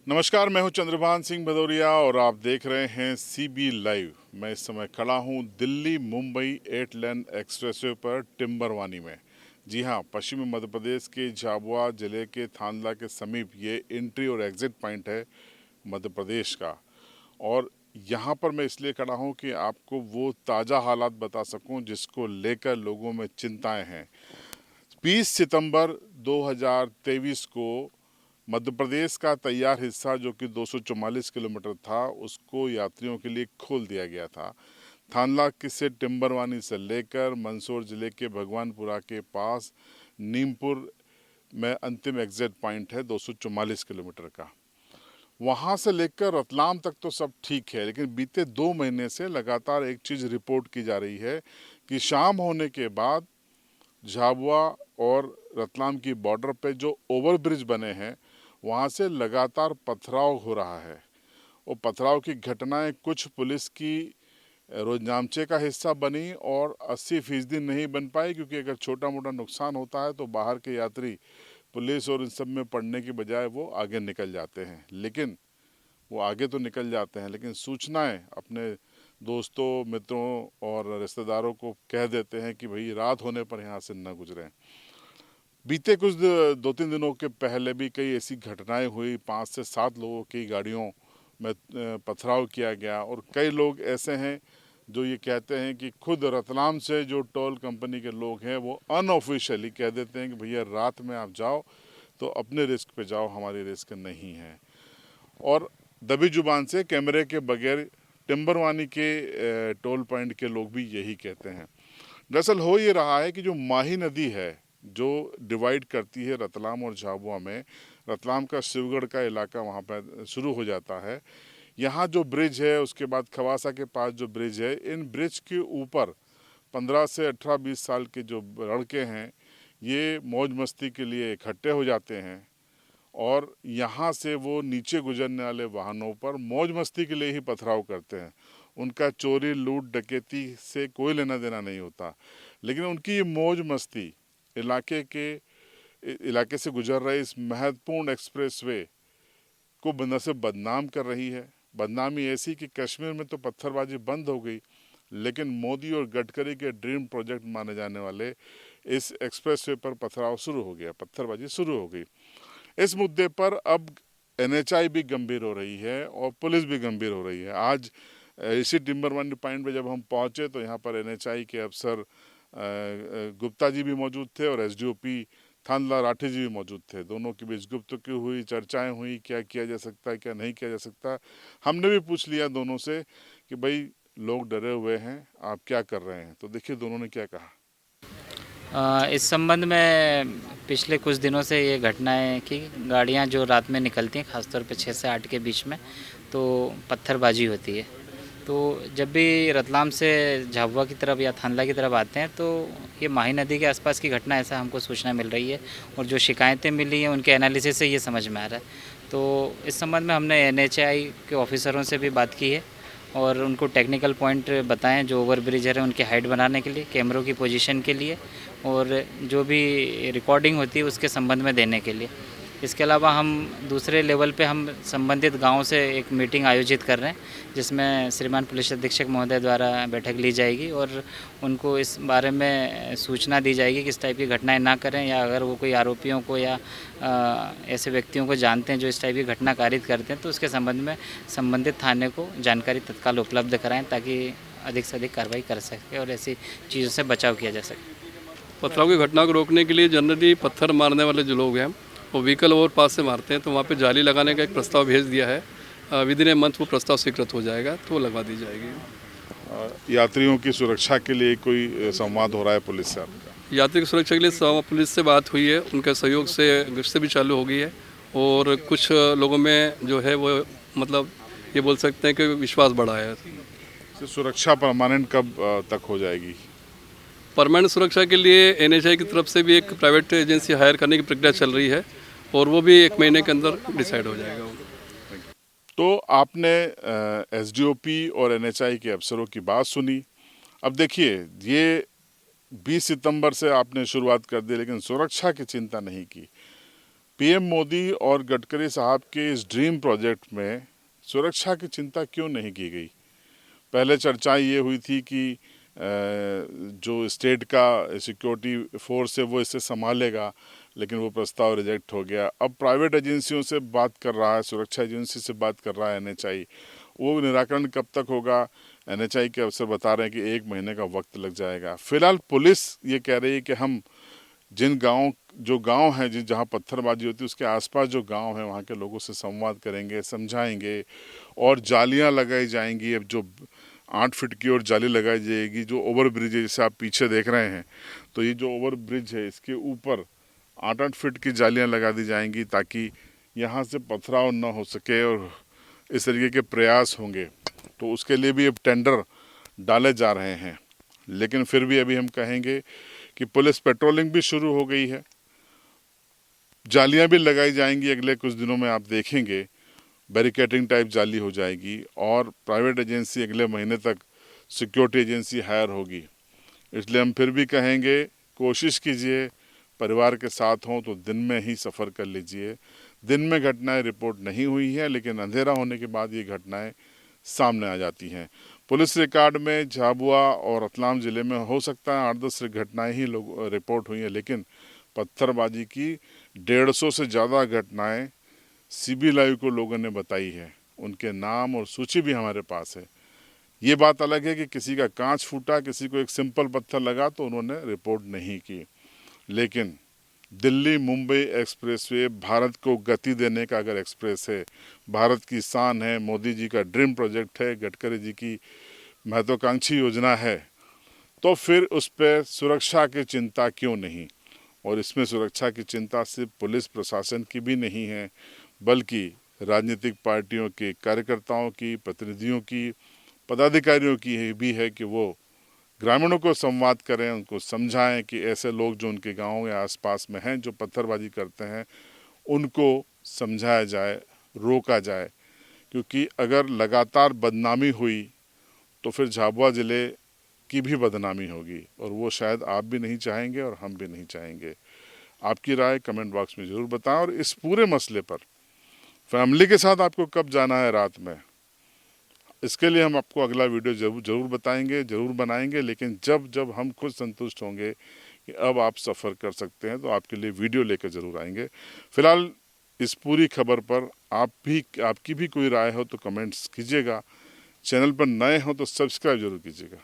नमस्कार, मैं हूं चंद्रभान सिंह भदौरिया और आप देख रहे हैं सीबी लाइव। मैं इस समय खड़ा हूं दिल्ली मुंबई 8 लेन एक्सप्रेसवे पर टिम्बरवानी में। जी हां, पश्चिमी मध्य प्रदेश के झाबुआ जिले के थांदला के समीप ये एंट्री और एग्जिट पॉइंट है मध्य प्रदेश का। और यहाँ पर मैं इसलिए खड़ा हूं कि आपको वो ताज़ा हालात बता सकूं जिसको लेकर लोगों में चिंताएं हैं। 20 सितंबर 2023 को मध्य प्रदेश का तैयार हिस्सा जो कि 244 किलोमीटर था, उसको यात्रियों के लिए खोल दिया गया था। थानला से टिम्बरवानी से लेकर मंदसौर जिले के भगवानपुरा के पास नीमपुर में अंतिम एग्जिट पॉइंट है 244 किलोमीटर का। वहाँ से लेकर रतलाम तक तो सब ठीक है, लेकिन बीते 2 महीने से लगातार एक चीज़ रिपोर्ट की जा रही है कि शाम होने के बाद झाबुआ और रतलाम की बॉर्डर पे जो ओवरब्रिज बने हैं वहाँ से लगातार पथराव हो रहा है। वो पथराव की घटनाएं कुछ पुलिस की रोजनामचे का हिस्सा बनी और 80% नहीं बन पाई, क्योंकि अगर छोटा मोटा नुकसान होता है तो बाहर के यात्री पुलिस और इन सब में पड़ने की बजाय वो आगे निकल जाते हैं। लेकिन वो आगे तो निकल जाते हैं, लेकिन सूचनाएं अपने दोस्तों, मित्रों और रिश्तेदारों को कह देते हैं कि भाई रात होने पर यहाँ से न गुजरें। बीते कुछ 2-3 दिनों के पहले भी कई ऐसी घटनाएं हुई। 5 से 7 लोगों की गाड़ियों में पथराव किया गया और कई लोग ऐसे हैं जो ये कहते हैं कि खुद रतलाम से जो टोल कंपनी के लोग हैं वो अनऑफिशियली कह देते हैं कि भैया रात में आप जाओ तो अपने रिस्क पे जाओ, हमारी रिस्क नहीं है। और दबी जुबान से कैमरे के बगैर टिम्बरवानी के टोल पॉइंट के लोग भी यही कहते हैं। दरअसल हो ये रहा है कि जो माही नदी है जो डिवाइड करती है रतलाम और झाबुआ में, रतलाम का शिवगढ़ का इलाका वहाँ पर शुरू हो जाता है। यहाँ जो ब्रिज है, उसके बाद खवासा के पास जो ब्रिज है, इन ब्रिज के ऊपर 15 से 18-20 साल के जो लड़के हैं ये मौज मस्ती के लिए इकट्ठे हो जाते हैं और यहाँ से वो नीचे गुजरने वाले वाहनों पर मौज मस्ती के लिए ही पथराव करते हैं। उनका चोरी, लूट, डकैती से कोई लेना देना नहीं होता, लेकिन उनकी ये मौज मस्ती इलाके से गुजर रहे इस महत्वपूर्ण एक्सप्रेसवे को न सिर्फ बदनाम कर रही है, बदनामी ऐसी कि कश्मीर में तो पत्थरबाजी बंद हो गई, लेकिन मोदी और गडकरी के ड्रीम प्रोजेक्ट माने जाने वाले इस एक्सप्रेसवे पर पथराव शुरू हो गया, पत्थरबाजी शुरू हो गई। इस मुद्दे पर अब एनएचआई भी गंभीर हो रही है और पुलिस भी गंभीर हो रही है। आज इसी टिम्बरवानी पॉइंट पे जब हम पहुंचे तो यहाँ पर एनएचआई के अफसर गुप्ता जी भी मौजूद थे और एसडीओपी थानला राठी जी भी मौजूद थे। दोनों के बीच गुफ्तगू हुई, चर्चाएं हुई, क्या किया जा सकता है, क्या नहीं किया जा सकता। हमने भी पूछ लिया दोनों से कि भाई लोग डरे हुए हैं, आप क्या कर रहे हैं। तो देखिए दोनों ने क्या कहा। इस संबंध में पिछले कुछ दिनों से ये घटनाएं कि गाड़ियां जो रात में निकलती हैं, ख़ासतौर पे 6 से 8 के बीच में, तो पत्थरबाजी होती है। तो जब भी रतलाम से झाबुआ की तरफ या थानला की तरफ आते हैं तो ये माही नदी के आसपास की घटना ऐसा हमको सूचना मिल रही है और जो शिकायतें मिली हैं उनके एनालिसिस से ये समझ में आ रहा है। तो इस संबंध में हमने एनएचआई के ऑफिसरों से भी बात की है और उनको टेक्निकल पॉइंट बताएं जो ओवर ब्रिज है उनकी हाइट बनाने के लिए, कैमरों की पोजीशन के लिए और जो भी रिकॉर्डिंग होती है उसके संबंध में देने के लिए। इसके अलावा हम दूसरे लेवल पे हम संबंधित गाँव से एक मीटिंग आयोजित कर रहे हैं जिसमें श्रीमान पुलिस अधीक्षक महोदय द्वारा बैठक ली जाएगी और उनको इस बारे में सूचना दी जाएगी कि इस टाइप की घटनाएं ना करें, या अगर वो कोई आरोपियों को या ऐसे व्यक्तियों को जानते हैं जो इस टाइप की घटना कारित करते हैं तो उसके संबंध में संबंधित थाने को जानकारी तत्काल उपलब्ध कराएँ ताकि अधिक से अधिक कार्रवाई कर सके और ऐसी चीज़ों से बचाव किया जा सके। पथराव की घटना को रोकने के लिए जनरली पत्थर मारने वाले जो लोग हैं वो व्हीकल ओवर पास से मारते हैं, तो वहाँ पे जाली लगाने का एक प्रस्ताव भेज दिया है। विदिन ए मंथ वो प्रस्ताव स्वीकृत हो जाएगा तो वो लगवा दी जाएगी। यात्रियों की सुरक्षा के लिए कोई संवाद हो रहा है पुलिस से आपका? यात्री की सुरक्षा के लिए पुलिस से बात हुई है, उनके सहयोग से गश्त भी चालू हो गई है और कुछ लोगों में जो है वो मतलब ये बोल सकते हैं कि विश्वास बढ़ा है। तो सुरक्षा परमानेंट कब तक हो जाएगी? परमानेंट सुरक्षा के लिए एनएचआई की तरफ से भी एक प्राइवेट एजेंसी हायर करने की प्रक्रिया चल रही है और वो भी 1 महीने के अंदर डिसाइड हो जाएगा। तो आपने एसडीओपी और एनएचआई के अफसरों की बात सुनी। अब देखिए, ये 20 सितंबर से आपने शुरुआत कर दी लेकिन सुरक्षा की चिंता नहीं की। पीएम मोदी और गडकरी साहब के इस ड्रीम प्रोजेक्ट में सुरक्षा की चिंता क्यों नहीं की गई? पहले चर्चा ये हुई थी कि जो स्टेट का सिक्योरिटी फोर्स है वो इसे संभालेगा, लेकिन वो प्रस्ताव रिजेक्ट हो गया। अब प्राइवेट एजेंसियों से बात कर रहा है, सुरक्षा एजेंसी से बात कर रहा है एनएचआई। वो निराकरण कब तक होगा? एनएचआई के अफसर बता रहे हैं कि 1 महीने का वक्त लग जाएगा। फिलहाल पुलिस ये कह रही है कि हम जो गांव हैं जहां पत्थरबाजी होती है उसके आसपास जो गांव हैं वहां के लोगों से संवाद करेंगे, समझाएंगे और जालियां लगाई जाएंगी। अब जो 8 फीट की और जाली लगाई जाएगी, जो ओवर ब्रिज है जैसे आप पीछे देख रहे हैं, तो ये जो ओवर ब्रिज है इसके ऊपर 8-8 फीट की जालियां लगा दी जाएंगी ताकि यहाँ से पथराव न हो सके और इस तरीके के प्रयास होंगे। तो उसके लिए भी अब टेंडर डाले जा रहे हैं, लेकिन फिर भी अभी हम कहेंगे कि पुलिस पेट्रोलिंग भी शुरू हो गई है, जालियां भी लगाई जाएंगी। अगले कुछ दिनों में आप देखेंगे बैरिकेडिंग टाइप जाली हो जाएगी और प्राइवेट एजेंसी अगले महीने तक सिक्योरिटी एजेंसी हायर होगी। इसलिए हम फिर भी कहेंगे, कोशिश कीजिए परिवार के साथ हों तो दिन में ही सफ़र कर लीजिए। दिन में घटनाएं रिपोर्ट नहीं हुई है, लेकिन अंधेरा होने के बाद ये घटनाएं सामने आ जाती हैं। पुलिस रिकॉर्ड में झाबुआ और रतलाम ज़िले में हो सकता है 8-10 घटनाएं ही रिपोर्ट हुई हैं, लेकिन पत्थरबाजी की 150 से ज़्यादा घटनाएं सीबी लाइव को लोगों ने बताई है। उनके नाम और सूची भी हमारे पास है। ये बात अलग है कि किसी का कांच फूटा, किसी को एक सिंपल पत्थर लगा तो उन्होंने रिपोर्ट नहीं की। लेकिन दिल्ली मुंबई एक्सप्रेसवे भारत को गति देने का अगर एक्सप्रेस है, भारत की शान है, मोदी जी का ड्रीम प्रोजेक्ट है, गडकरी जी की महत्वाकांक्षी योजना है, तो फिर उस पर सुरक्षा की चिंता क्यों नहीं? और इसमें सुरक्षा की चिंता सिर्फ पुलिस प्रशासन की भी नहीं है, बल्कि राजनीतिक पार्टियों के कार्यकर्ताओं की, प्रतिनिधियों की, पदाधिकारियों की भी है कि वो ग्रामीणों को संवाद करें, उनको समझाएं कि ऐसे लोग जो उनके गाँव या आसपास में हैं जो पत्थरबाजी करते हैं उनको समझाया जाए, रोका जाए। क्योंकि अगर लगातार बदनामी हुई तो फिर झाबुआ ज़िले की भी बदनामी होगी और वो शायद आप भी नहीं चाहेंगे और हम भी नहीं चाहेंगे। आपकी राय कमेंट बॉक्स में ज़रूर बताएं और इस पूरे मसले पर फैमिली के साथ आपको कब जाना है रात में, इसके लिए हम आपको अगला वीडियो ज़रूर बताएंगे, ज़रूर बनाएंगे। लेकिन जब हम खुद संतुष्ट होंगे कि अब आप सफ़र कर सकते हैं तो आपके लिए वीडियो लेकर ज़रूर आएंगे। फिलहाल इस पूरी खबर पर आपकी भी कोई राय हो तो कमेंट्स कीजिएगा। चैनल पर नए हो तो सब्सक्राइब जरूर कीजिएगा।